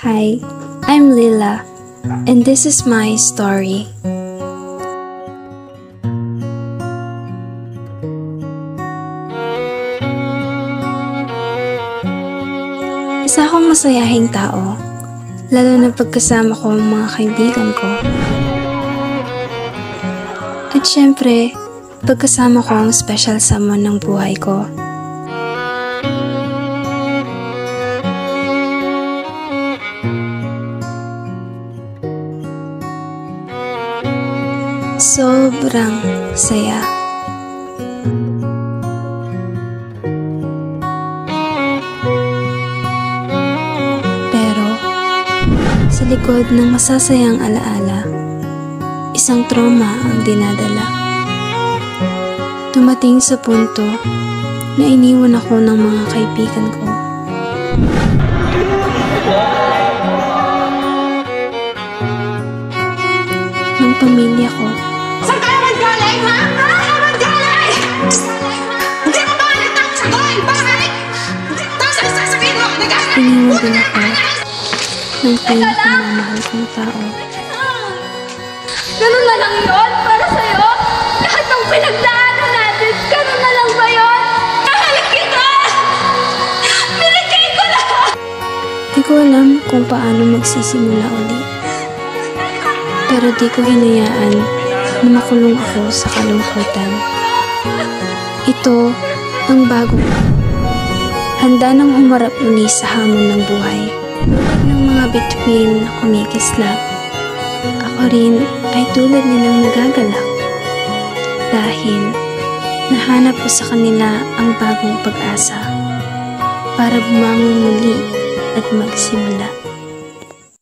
Hi, I'm Lila, and this is my story. Isa akong masayahing tao, lalo na pagkasama ko ang mga kaibigan ko. At syempre, pagkasama ko ang special someone ng buhay ko. Sobrang saya. Pero, sa likod ng masasayang alaala, isang trauma ang dinadala. Dumating sa punto na iniwan ako ng mga kaibigan ko. Ng pamilya ko. Saan ka naman galing, ha? Saan ka naman galing? Hindi mo ba nagtang sagoy? Bakit? Tapos ang sasabihin mo, nag-aaral. Iniwan din ako ng pinakamamahal kong tao. Ganun na lang yun para sa'yo? Lahat ng pinagdaanan natin, ganun na lang ba yun? Nahalap kita! Pinagay ko na! Di ko alam kung paano magsisimula ulit. Pero di ko hinayaan na makulong ako sa kalungkutan. Ito ang bago. Handa nang humarap uli sa hamon ng buhay. Tulad ng mga bituin na kumikislap, ako rin ay tulad nilang nagagalak. Dahil nahanap ko sa kanila ang bagong pag-asa para bumangon muli at magsimula.